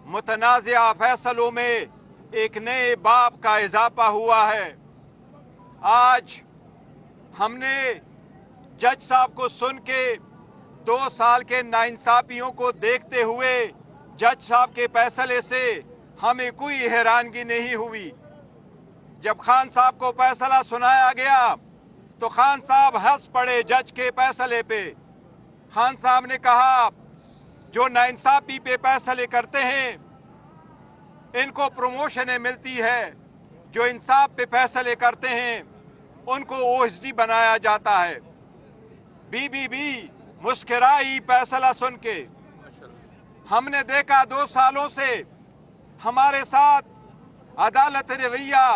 मुतनाज़िया फैसलों में एक नए बाब का इजाफा हुआ है। आज हमने जज साहब को सुन के 2 साल के नाइंसाफियों को देखते हुए जज साहब के फैसले से हमें कोई हैरानगी नहीं हुई। जब खान साहब को फैसला सुनाया गया तो खान साहब हंस पड़े जज के फैसले पे। खान साहब ने कहा, जो नाइंसाफी पे फैसले करते हैं इनको प्रमोशनें मिलती है, जो इंसाफ पे फैसले करते हैं उनको ओएसडी बनाया जाता है। बीबीबी मुस्कुराई फैसला सुन के। हमने देखा 2 सालों से हमारे साथ अदालत रवैया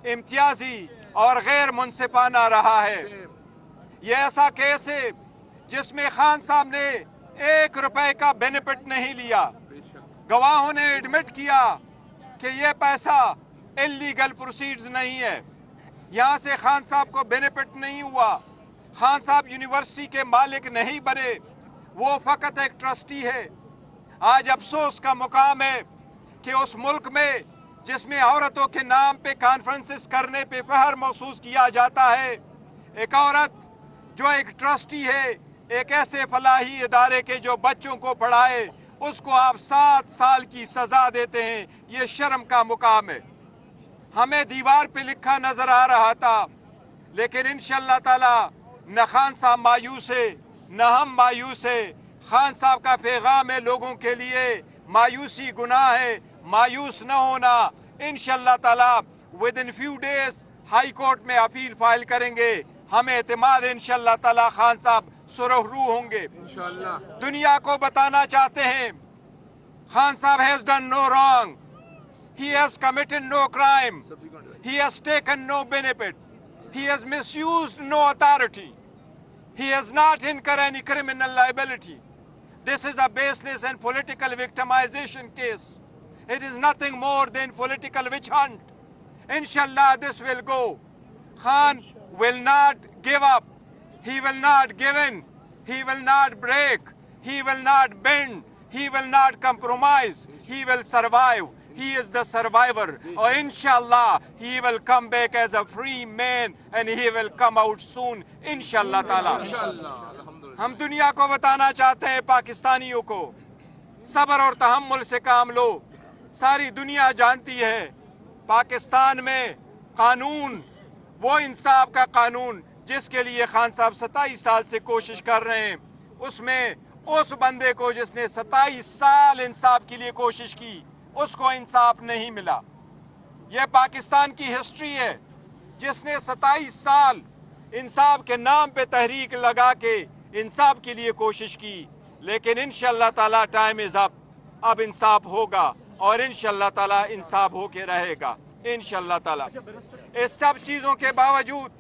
इम्तियाजी और गैर मुनसिफाना रहा है। ये ऐसा केस है जिसमें खान साहब ने 1 रुपए का बेनिफिट नहीं लिया। गवाहों ने एडमिट किया कि ये पैसा इलीगल प्रोसीड्स नहीं है। यहाँ से खान साहब को बेनिफिट नहीं हुआ। खान साहब यूनिवर्सिटी के मालिक नहीं बने, वो फकत एक ट्रस्टी है। आज अफसोस का मुकाम है कि उस मुल्क में जिसमें औरतों के नाम पे कॉन्फ्रेंसेस करने पे फख्र महसूस किया जाता है, एक औरत जो एक ट्रस्टी है एक ऐसे फलाही इदारे के जो बच्चों को पढ़ाए, उसको आप 7 साल की सजा देते हैं। ये शर्म का मुकाम है। हमें दीवार पे लिखा नजर आ रहा था, लेकिन इंशाअल्लाह ताला न खान साहब मायूस है न हम मायूस है। खान साहब का पैगाम है लोगों के लिए, मायूसी गुनाह है, मायूस न होना। इंशाअल्लाह ताला with in few days high court में अपील फाइल करेंगे। हमें एतमाद है इंशाअल्लाह ताला खान साहब सुरखरू होंगे। इंशाअल्लाह दुनिया को बताना चाहते हैं खान साहब has done no wrong, he has committed no crime, he has taken no benefit, he has misused no authority, he has not incurred any criminal liability. This is a baseless and political victimization case. It is nothing more than political witch hunt. Inshallah this will go. Khan will not give up, he will not give in, he will not break, he will not bend, he will not compromise, he will survive. He is the survivor. Or inshallah he will come back as a free man and he will come out soon inshallah taala. हम दुनिया को बताना चाहते हैं पाकिस्तानियों को, सब्र और तहम्मुल से काम लो। सारी दुनिया जानती है पाकिस्तान में कानून वो इंसाफ का कानून जिसके लिए खान साहब 27 साल से कोशिश कर रहे हैं, उसमें उस बंदे को जिसने 27 साल इंसाफ के लिए कोशिश की उसको इंसाफ नहीं मिला। यह पाकिस्तान की हिस्ट्री है जिसने 27 साल इंसाफ के नाम पे तहरीक लगा के इंसाफ के लिए कोशिश की, लेकिन इंशाअल्लाह ताला टाइम इज अप। अब इंसाफ होगा और इंशाअल्लाह ताला इंसाफ होके रहेगा इंशाअल्लाह ताला। इस सब चीज़ों के बावजूद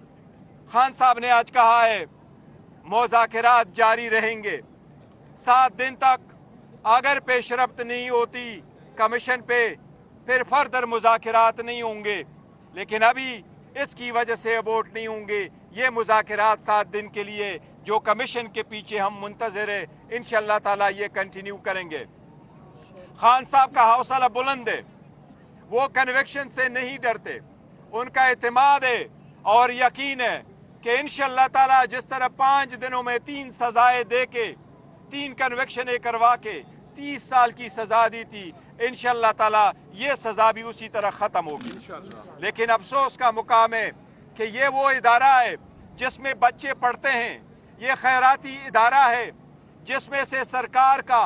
खान साहब ने आज कहा है मुज़ाकरात जारी रहेंगे 7 दिन तक। अगर पेशरफ्त नहीं होती कमीशन पे फिर फर्दर मुज़ाकरात नहीं होंगे, लेकिन अभी इसकी वजह से अबोर्ट नहीं होंगे। ये मुज़ाकरात 7 दिन के लिए जो कमीशन के पीछे हम मुंतज़िर है, इंशाअल्लाह ताला ये कंटिन्यू करेंगे। खान साहब का हौसला बुलंद है, वो कन्विक्शन से नहीं डरते, उनका एतमाद है और यकीन है कि इंशाअल्लाह ताला जिस तरह 5 दिनों में 3 सजाएं दे के 3 कन्विक्शनें करवा के 30 साल की सजा दी थी, इंशाअल्लाह ताला ये सजा भी उसी तरह खत्म होगी। लेकिन अफसोस का मुकाम है कि ये वो इदारा है जिसमें बच्चे पढ़ते हैं, ये खैराती इदारा है जिसमें से सरकार का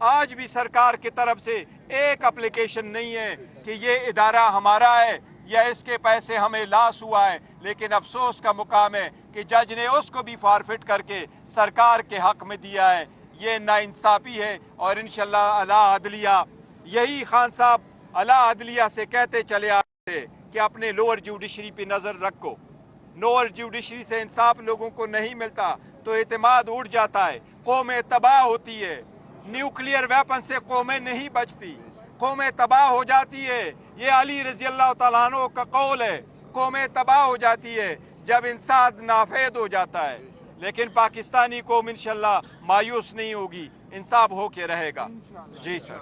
आज भी सरकार की तरफ से एक एप्लीकेशन नहीं है कि ये इदारा हमारा है या इसके पैसे हमें लॉस हुआ है। लेकिन अफसोस का मुकाम है कि जज ने उसको भी फॉरफिट करके सरकार के हक में दिया है। ये नाइंसाफी है और इंशाअल्लाह अला अदलिया, यही खान साहब अला अदलिया से कहते चले आते थे कि अपने लोअर जुडिशरी पे नज़र रखो। लोअर जुडिशरी से इंसाफ लोगों को नहीं मिलता तो एतमाद उड़ जाता है, कौमें तबाह होती है। न्यूक्लियर वेपन से कौमें नहीं बचती, कौमें तबाह हो जाती है। ये अली रजी अल्लाह तआला अन्हु का कौल है, कौमें तबाह हो जाती है जब इंसाफ नाफेद हो जाता है। लेकिन पाकिस्तानी कौम इंशाअल्लाह मायूस नहीं होगी, इंसाफ हो के रहेगा। जी सर।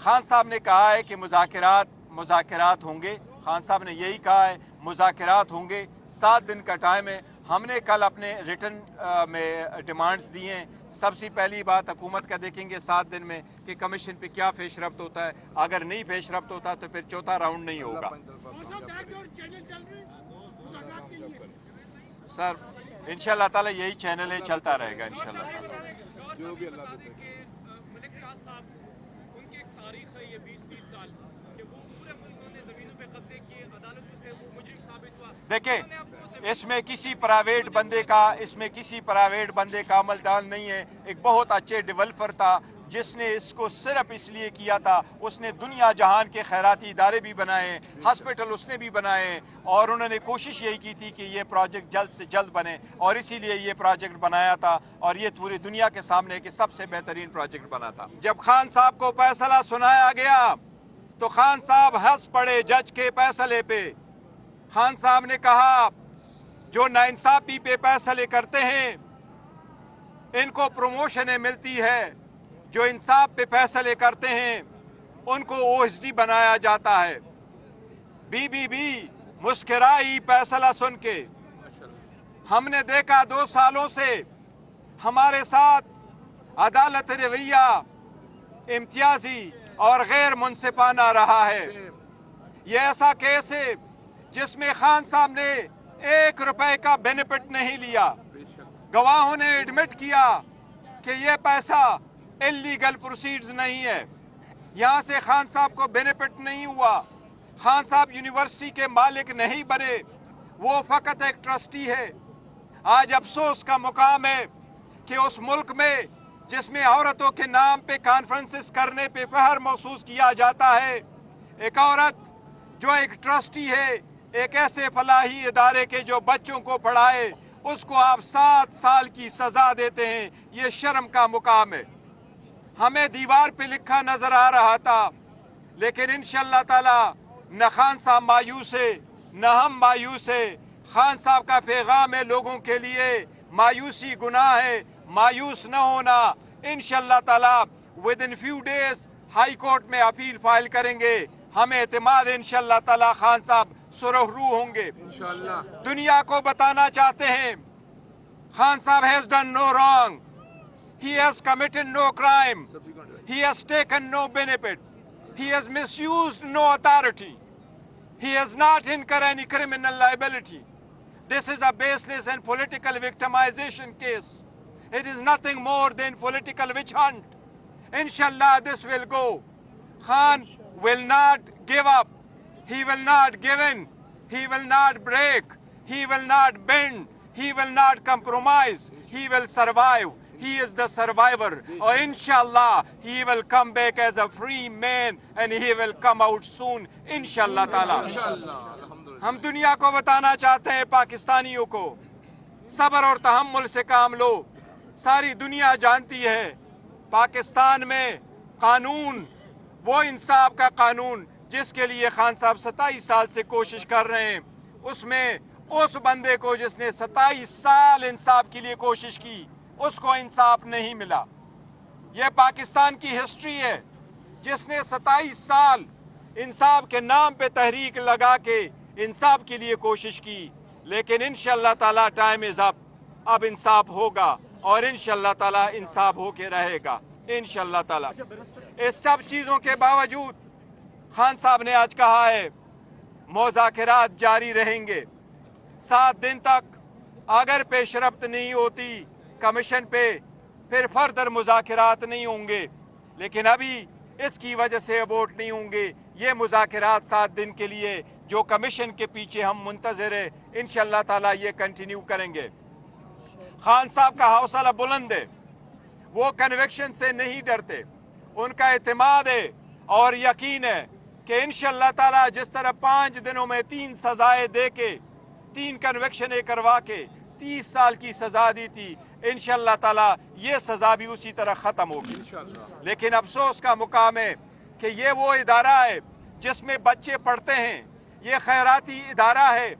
खान साहब ने कहा है कि मुज़ाकरात होंगे। खान साहब ने यही कहा है मुज़ाकरात होंगे। 7 दिन का टाइम है। हमने कल अपने रिटर्न में डिमांड्स दिए हैं। सबसे पहली बात हुकूमत का देखेंगे 7 दिन में कि कमीशन पे क्या पेशरफ्त होता है। अगर नहीं पेशरफ्त होता तो फिर चौथा राउंड नहीं होगा। सर इंशाल्लाह ताला यही चैनल है, चलता रहेगा इंशाल्लाह ताला। देखें, इसमें किसी प्राइवेट बंदे का अमलदार नहीं है। एक बहुत अच्छे डेवलपर था जिसने इसको सिर्फ इसलिए किया था। उसने दुनिया जहान के खैराती इदारे भी बनाए, हॉस्पिटल उसने भी बनाए, और उन्होंने कोशिश यही की थी कि ये प्रोजेक्ट जल्द से जल्द बने, और इसीलिए ये प्रोजेक्ट बनाया था, और ये पूरी दुनिया के सामने कि सबसे बेहतरीन प्रोजेक्ट बना था। जब खान साहब को फैसला सुनाया गया तो खान साहब हंस पड़े जज के फैसले पे। खान साहब ने कहा जो नाइंसाफी पे फैसले करते हैं इनको प्रमोशनें मिलती है, जो इंसाफ पे फैसले करते हैं उनको ओएसडी बनाया जाता है। बीबीबी मुस्कुराई फैसला सुन के। हमने देखा 2 सालों से हमारे साथ अदालत रवैया इम्तियाजी और गैर मुनसिफाना रहा है। ये ऐसा केस है जिसमें खान साहब ने 1 रुपए का बेनिफिट नहीं लिया। गवाहों ने एडमिट किया कि ये पैसा इलीगल प्रोसीड्स नहीं है। यहाँ से खान साहब को बेनिफिट नहीं हुआ। खान साहब यूनिवर्सिटी के मालिक नहीं बने, वो फकत एक ट्रस्टी है। आज अफसोस का मुकाम है कि उस मुल्क में जिसमें औरतों के नाम पे कॉन्फ्रेंसेस करने पे फख्र महसूस किया जाता है, एक औरत जो एक ट्रस्टी है एक ऐसे फलाही इदारे के जो बच्चों को पढ़ाए, उसको आप 7 साल की सजा देते हैं। ये शर्म का मुकाम है। हमें दीवार पे लिखा नजर आ रहा था, लेकिन इंशाअल्लाह ताला न खान साहब मायूस है न हम मायूस है। खान साहब का पैगाम है लोगों के लिए, मायूसी गुनाह है, मायूस न होना। इंशाअल्लाह ताला with in few days high court में अपील फाइल करेंगे। हमें एतमाद है इंशाअल्लाह ताला खान साहब सुरखरू होंगे इंशाअल्लाह। दुनिया को बताना चाहते हैं खान साहब has done no wrong, he has committed no crime, he has taken no benefit, he has misused no authority, he has not incurred any criminal liability. This is a baseless and political victimization case. It is nothing more than political witch hunt. Inshallah this will go. Khan will not give up, he will not give in, he will not break, he will not bend, he will not compromise, he will survive. He is the survivor. Or inshallah he will come back as a free man and he will come out soon inshallah taala. हम दुनिया को बताना चाहते हैं पाकिस्तानियों को, सब्र और तहम्मुल से काम लो। सारी दुनिया जानती है पाकिस्तान में कानून वो इंसाफ का कानून जिसके लिए खान साहब 27 साल से कोशिश कर रहे हैं, उसमें उस बंदे को जिसने 27 साल इंसाफ के लिए कोशिश की उसको इंसाफ नहीं मिला। यह पाकिस्तान की हिस्ट्री है जिसने 27 साल इंसाफ के नाम पे तहरीक लगा के इंसाफ के लिए कोशिश की, लेकिन इंशाअल्लाह ताला टाइम इज अप। अब इंसाफ होगा और इंशाअल्लाह ताला इंसाफ होके रहेगा इंशाअल्लाह ताला। इस सब चीज़ों के बावजूद खान साहब ने आज कहा है मुज़ाकरात जारी रहेंगे 7 दिन तक। अगर पेशरफ्त नहीं होती कमीशन पे फिर फर्दर मुज़ाकरात नहीं होंगे, लेकिन अभी इसकी वजह से अबोर्ट नहीं होंगे। ये मुज़ाकरात 7 दिन के लिए जो कमीशन के पीछे हम मुंतज़िर है, इंशाअल्लाह ताला ये कंटिन्यू करेंगे। खान साहब का हौसला बुलंद है, वो कन्विक्शन से नहीं डरते, उनका एतमाद है और यकीन है कि इंशाअल्लाह ताला जिस तरह 5 दिनों में 3 सजाएं दे के 3 कन्विक्शन करवा के 30 साल की सजा दी थी, इंशाअल्लाह ताला ये सजा भी उसी तरह खत्म होगी। लेकिन अफसोस का मुकाम है कि ये वो इदारा है जिसमें बच्चे पढ़ते हैं, ये खैराती इदारा है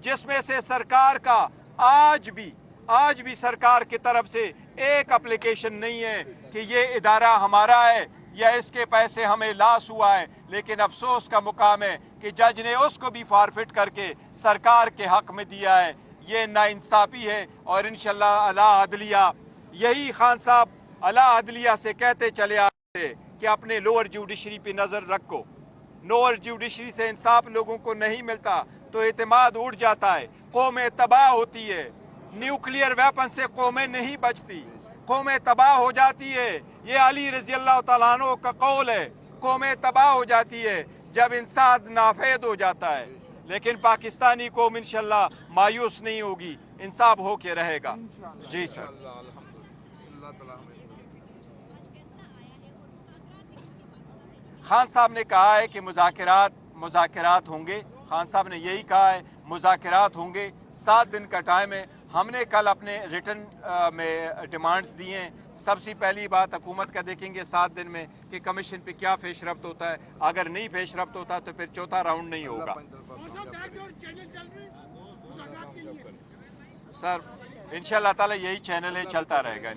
जिसमें से सरकार का आज भी सरकार की तरफ से एक एप्लीकेशन नहीं है कि ये इदारा हमारा है या इसके पैसे हमें लॉस हुआ है, लेकिन अफसोस का मुकाम है कि जज ने उसको भी फॉरफिट करके सरकार के हक में दिया है। ये नाइंसाफी है और इंशाल्लाह अला अदलिया, यही खान साहब अला अदलिया से कहते चले आते कि अपने लोअर जुडिशरी पे नज़र रखो। लोअर जुडिशरी से इंसाफ लोगों को नहीं मिलता तो एतमाद उड़ जाता है, कौमें तबाह होती है। न्यूक्लियर वेपन से कौमें नहीं बचती, कौमें तबाह हो जाती है। ये अली रजी अल्लाह तआला अन्हु का कौल है, कौमें तबाह हो जाती है जब इंसाफ नाफेद हो जाता है। लेकिन पाकिस्तानी कौम इंशाल्लाह मायूस नहीं होगी, इंसाफ हो के रहेगा। जी सर। खान साहब ने कहा है कि मुज़ाकरात होंगे। खान साहब ने यही कहा है मुज़ाकरात होंगे, 7 दिन का टाइम है। हमने कल अपने रिटर्न में डिमांड्स दिए हैं। सबसे पहली बात हुकूमत का देखेंगे 7 दिन में कि कमीशन पे क्या पेशरफ्त होता है। अगर नहीं पेशरफ्त होता तो फिर चौथा राउंड नहीं होगा। सर इंशाअल्लाह ताला यही चैनल है, चलता रहेगा।